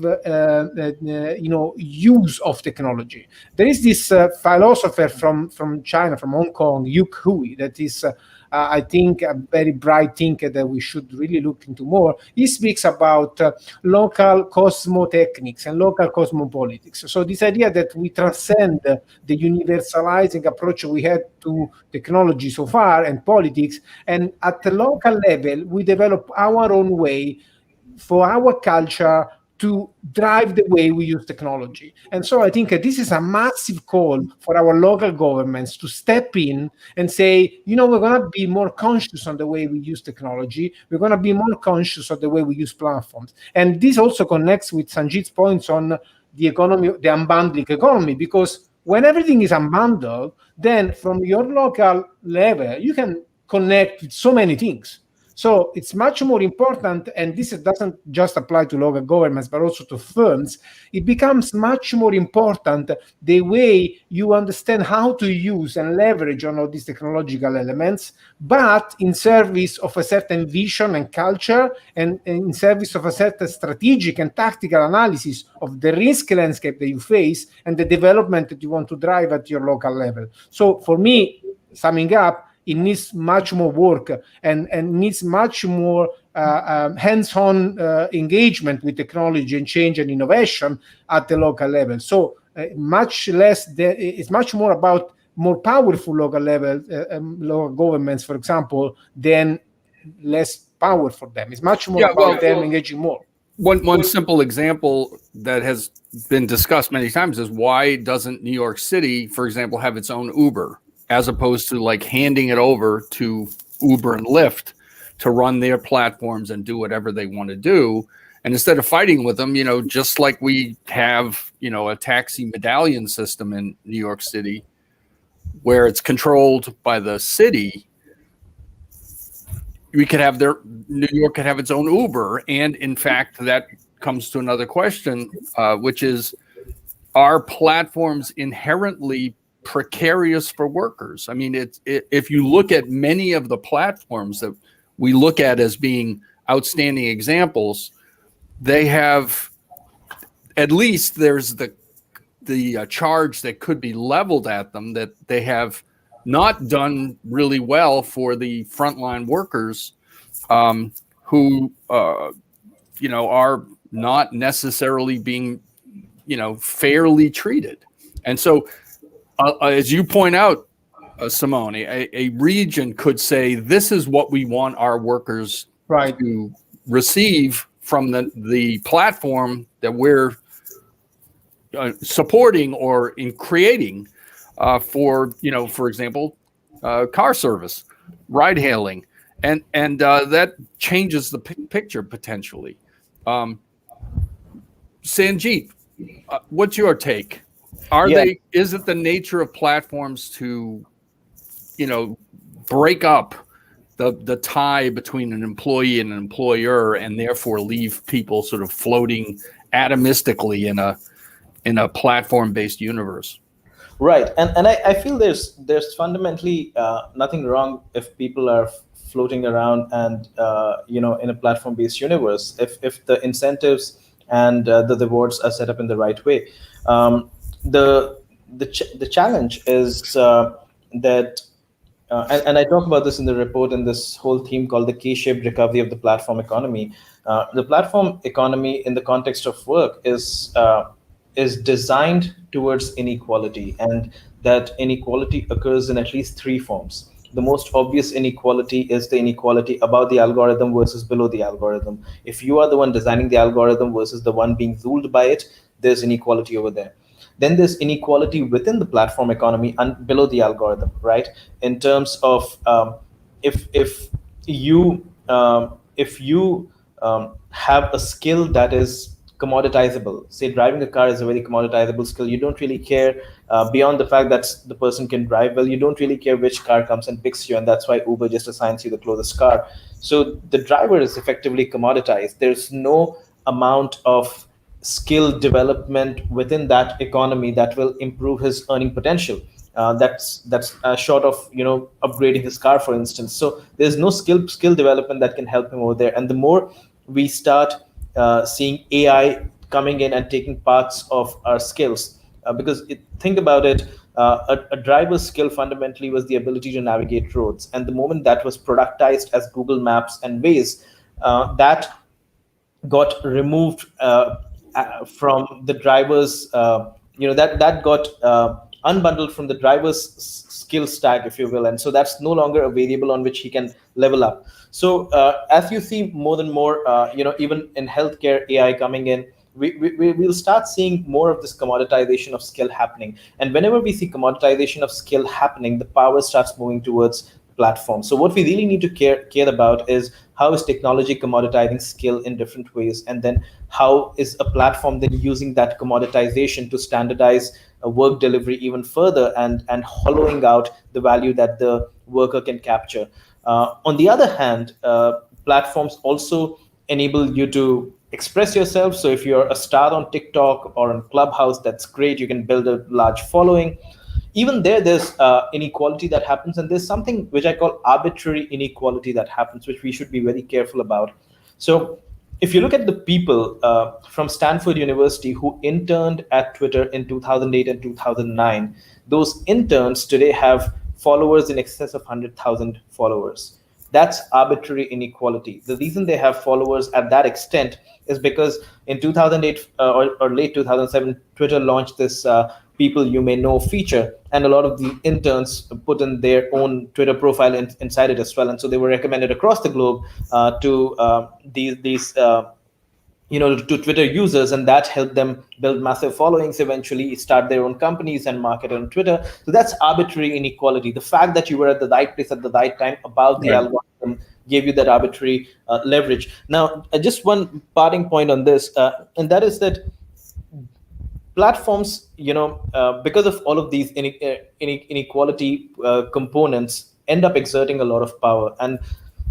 use of technology. There is this philosopher from China, from Hong Kong, Yu Hui, that is I think a very bright thinker that we should really look into more. He speaks about local cosmotechnics and local cosmopolitics. So this idea that we transcend the universalizing approach we had to technology so far and politics, and at the local level, we develop our own way for our culture to drive the way we use technology. And so I think this is a massive call for our local governments to step in and say, we're going to be more conscious on the way we use technology. We're going to be more conscious of the way we use platforms. And this also connects with Sangeet's points on the economy, the unbundling economy, because when everything is unbundled, then from your local level, you can connect with so many things. So it's much more important, and this doesn't just apply to local governments, but also to firms. It becomes much more important the way you understand how to use and leverage on all these technological elements, but in service of a certain vision and culture, and in service of a certain strategic and tactical analysis of the risk landscape that you face and the development that you want to drive at your local level. So for me, summing up, it needs much more work and needs much more hands-on engagement with technology and change and innovation at the local level. So much less, it's much more about more powerful local level, local governments, for example, than less power for them. It's much more about them engaging more. One simple example that has been discussed many times is, why doesn't New York City, for example, have its own Uber, as opposed to like handing it over to Uber and Lyft to run their platforms and do whatever they want to do? And instead of fighting with them, just like we have, a taxi medallion system in New York City, where it's controlled by the city, New York could have its own Uber. And in fact, that comes to another question, which is, are platforms inherently precarious for workers? I mean, if you look at many of the platforms that we look at as being outstanding examples, they have, at least there's the charge that could be leveled at them, that they have not done really well for the frontline workers, who are not necessarily being fairly treated. And so as you point out, Simone, a region could say, this is what we want our workers to receive from the platform that we're supporting or in creating for example, car service, ride hailing, and that changes the picture potentially. Sangeet, what's your take? Is it the nature of platforms to, break up the tie between an employee and an employer, and therefore leave people sort of floating atomistically in a platform-based universe? Right, and I feel there's fundamentally nothing wrong if people are floating around and in a platform-based universe, if the incentives and the rewards are set up in the right way. The challenge is that and I talk about this in the report in this whole theme called the K-shaped recovery of the platform economy. The platform economy in the context of work is designed towards inequality, and that inequality occurs in at least three forms. The most obvious inequality is the inequality above the algorithm versus below the algorithm. If you are the one designing the algorithm versus the one being ruled by it, there's inequality over there. Then there's inequality within the platform economy and below the algorithm, right? In terms of if you have a skill that is commoditizable, say driving a car is a very commoditizable skill. You don't really care beyond the fact that the person can drive well. You don't really care which car comes and picks you, and that's why Uber just assigns you the closest car. So the driver is effectively commoditized. There's no amount of skill development within that economy that will improve his earning potential. That's short of upgrading his car, for instance. So there's no skill development that can help him over there. And the more we start seeing AI coming in and taking parts of our skills, because think about it, a driver's skill fundamentally was the ability to navigate roads, and the moment that was productized as Google Maps and Waze, that got removed from the driver's, that got unbundled from the driver's skill stack, if you will, and so that's no longer a variable on which he can level up. So as you see more and more, even in healthcare, AI coming in, we'll start seeing more of this commoditization of skill happening. And whenever we see commoditization of skill happening, the power starts moving towards platform. So what we really need to care about is how is technology commoditizing skill in different ways, and then how is a platform then using that commoditization to standardize a work delivery even further and hollowing out the value that the worker can capture. On the other hand, platforms also enable you to express yourself. So if you're a star on TikTok or on Clubhouse, that's great. You can build a large following. Even there's inequality that happens, and there's something which I call arbitrary inequality that happens, which we should be very careful about. So if you look at the people from Stanford University who interned at Twitter in 2008 and 2009, those interns today have followers in excess of 100,000 followers. That's arbitrary inequality. The reason they have followers at that extent is because in 2008 or late 2007, Twitter launched this people you may know feature, and a lot of the interns put in their own Twitter profile inside it as well, and so they were recommended across the globe to these to Twitter users, and that helped them build massive followings, eventually start their own companies and market on Twitter. So that's arbitrary inequality. The fact that you were at the right place at the right time about the algorithm gave you that arbitrary leverage. Now, just one parting point on this, and that is that platforms, because of all of these inequality components, end up exerting a lot of power. And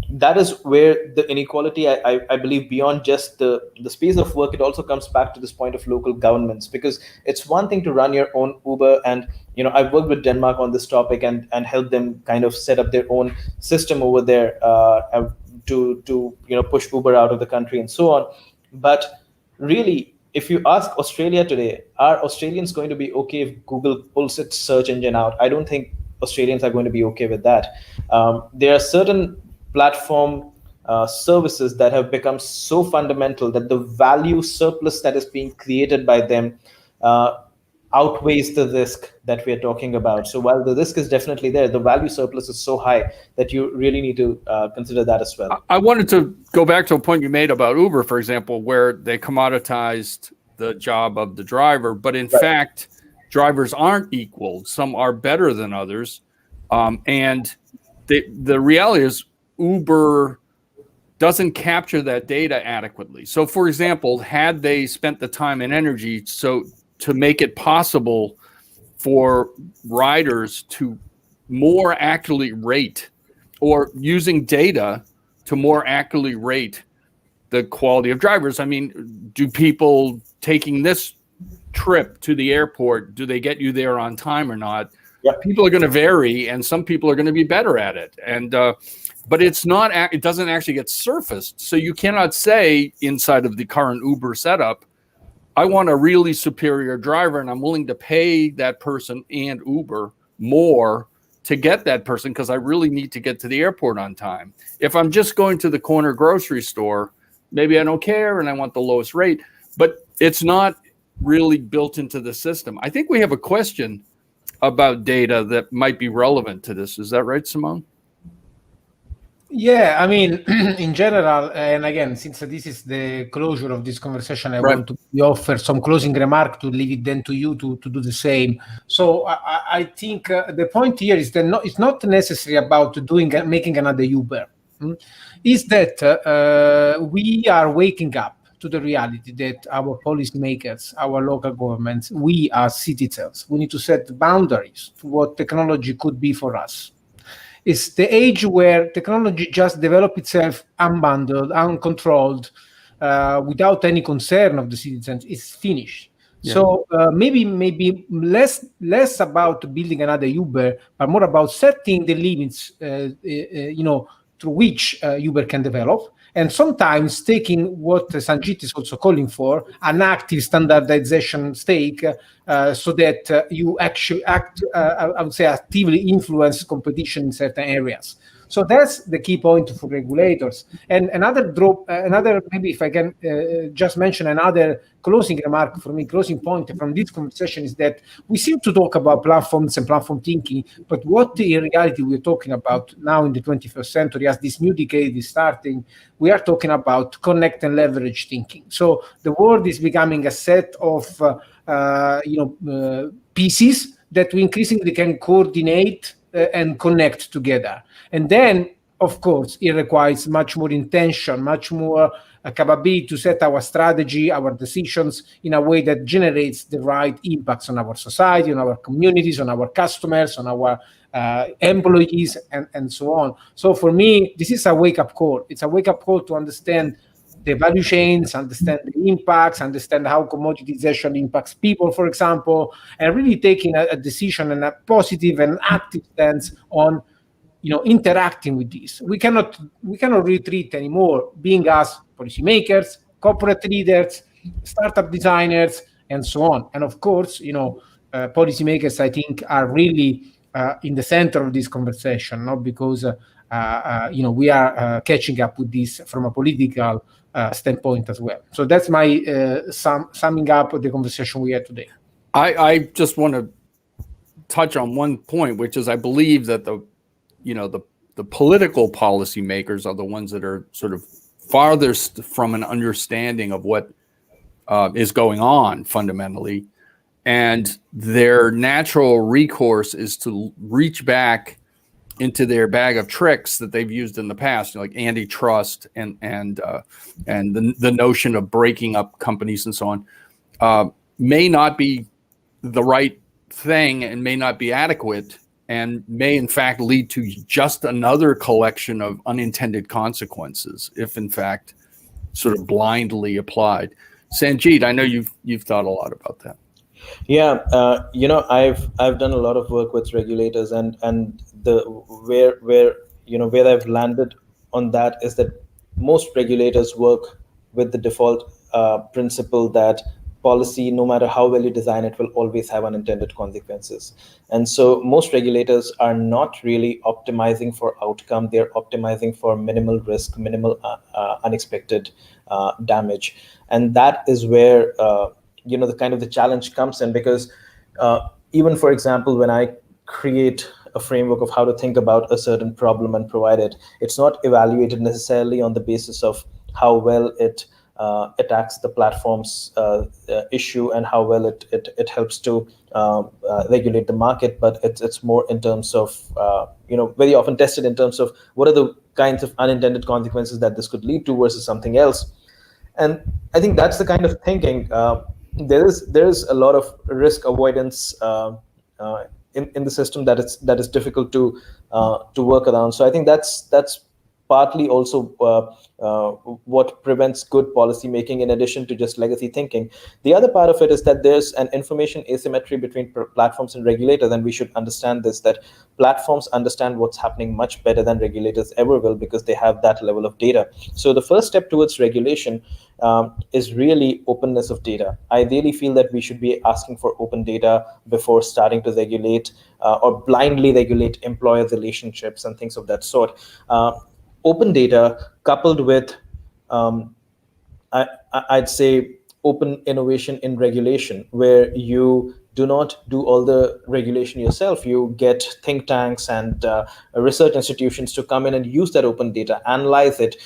that is where the inequality, I believe, beyond just the space of work, it also comes back to this point of local governments, because it's one thing to run your own Uber. And, I've worked with Denmark on this topic and helped them kind of set up their own system over there to push Uber out of the country and so on. But really, if you ask Australia today, are Australians going to be okay if Google pulls its search engine out? I don't think Australians are going to be okay with that. There are certain platform services that have become so fundamental that the value surplus that is being created by them outweighs the risk that we are talking about. So while the risk is definitely there, the value surplus is so high that you really need to consider that as well. I wanted to go back to a point you made about Uber, for example, where they commoditized the job of the driver, but in fact, drivers aren't equal. Some are better than others. And the reality is Uber doesn't capture that data adequately. So for example, had they spent the time and energy to make it possible for riders to more accurately rate, or using data to more accurately rate the quality of drivers. I mean, do people taking this trip to the airport, do they get you there on time or not? Yeah. People are going to vary, and some people are going to be better at it. And but it doesn't actually get surfaced. So you cannot say inside of the current Uber setup, I want a really superior driver and I'm willing to pay that person and Uber more to get that person because I really need to get to the airport on time. If I'm just going to the corner grocery store, maybe I don't care and I want the lowest rate, but it's not really built into the system. I think we have a question about data that might be relevant to this. Is that right, Simone? Yeah, I mean, in general, and again, since this is the closure of this conversation, I want to offer some closing remark to leave it then to you to do the same. So I think the point here is that it's not necessary about making another Uber. Is that we are waking up to the reality that our policymakers, our local governments, we as citizens, we need to set boundaries to what technology could be for us. It's the age where technology just develops itself unbundled, uncontrolled, without any concern of the citizens. It's finished. Yeah. So maybe less about building another Uber, but more about setting the limits, through which Uber can develop. And sometimes taking what Sangeet is also calling for, an active standardization stake, so that you actually I would say, actively influence competition in certain areas. So that's the key point for regulators. And another maybe if I can just mention another closing remark for me, closing point from this conversation is that we seem to talk about platforms and platform thinking, but what in reality we're talking about now in the 21st century, as this new decade is starting, we are talking about connect and leverage thinking. So the world is becoming a set of pieces that we increasingly can coordinate and connect together. And then, of course, it requires much more intention, much more capability to set our strategy, our decisions in a way that generates the right impacts on our society, on our communities, on our customers, on our employees, and so on. So for me, this is a wake-up call. It's a wake-up call to understand the value chains, understand the impacts, understand how commoditization impacts people, for example, and really taking a decision and a positive and active stance on, interacting with this. We cannot retreat anymore, being us policymakers, corporate leaders, startup designers, and so on. And of course, policymakers, I think, are really in the center of this conversation, not because we are catching up with this from a political standpoint as well. So that's my summing up of the conversation we had today. I just want to touch on one point, which is I believe that the political policymakers are the ones that are sort of farthest from an understanding of what is going on fundamentally, and their natural recourse is to reach back into their bag of tricks that they've used in the past, like antitrust and the notion of breaking up companies and so on, may not be the right thing and may not be adequate, and may in fact lead to just another collection of unintended consequences if in fact sort of blindly applied. Sangeet, I know you've thought a lot about that. Yeah, I've done a lot of work with regulators, and the where I've landed on that is that most regulators work with the default principle that policy, no matter how well you design it, will always have unintended consequences. And so most regulators are not really optimizing for outcome. They're optimizing for minimal risk, minimal unexpected damage. And that is where the challenge comes in, because even, for example, when I create a framework of how to think about a certain problem and provide it, it's not evaluated necessarily on the basis of how well it attacks the platform's issue and how well it helps to regulate the market, but it's more in terms of very often tested in terms of what are the kinds of unintended consequences that this could lead to versus something else. And I think that's the kind of thinking. There is a lot of risk avoidance in the system that is difficult to work around. So I think that's partly also what prevents good policy making, in addition to just legacy thinking. The other part of it is that there's an information asymmetry between platforms and regulators, and we should understand this, that platforms understand what's happening much better than regulators ever will, because they have that level of data. So the first step towards regulation is really openness of data. I really feel that we should be asking for open data before starting to regulate or blindly regulate employer relationships and things of that sort. Open data coupled with, I'd say, open innovation in regulation, where you do not do all the regulation yourself. You get think tanks and research institutions to come in and use that open data, analyze it,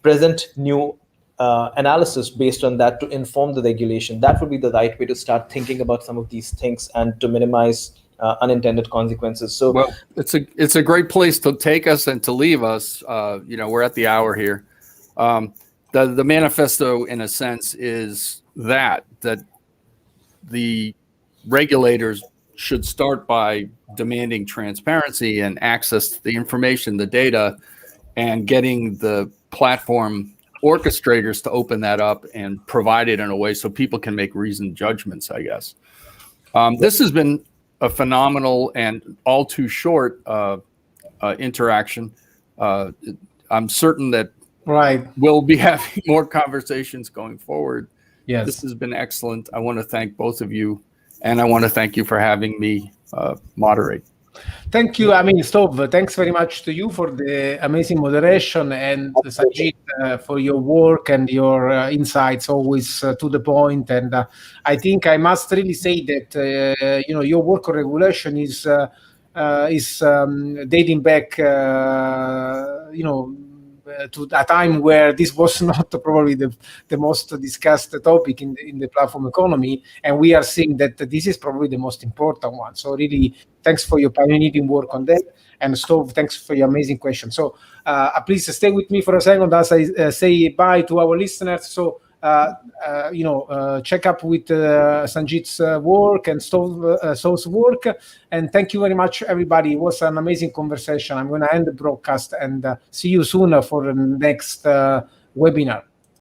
present new analysis based on that to inform the regulation. That would be the right way to start thinking about some of these things and to minimize unintended consequences. So, well, it's a great place to take us and to leave us. We're at the hour here. The manifesto, in a sense, is that the regulators should start by demanding transparency and access to the information, the data, and getting the platform orchestrators to open that up and provide it in a way so people can make reasoned judgments, I guess. This has been a phenomenal and all too short interaction. I'm certain that we'll be having more conversations going forward. Yes. This has been excellent. I want to thank both of you, and I want to thank you for having me moderate. Thank you. Stowe, thanks very much to you for the amazing moderation, and Sangeet for your work and your insights, always to the point. And I think I must really say that your work on regulation is dating back to a time where this was not probably the most discussed topic in the platform economy, and we are seeing that this is probably the most important one. So really, thanks for your pioneering work on that. And Stowe, thanks for your amazing question. So please stay with me for a second as I say bye to our listeners. So check up with Sangeet's work and Stowe's work. And thank you very much, everybody. It was an amazing conversation. I'm going to end the broadcast and see you soon for the next webinar.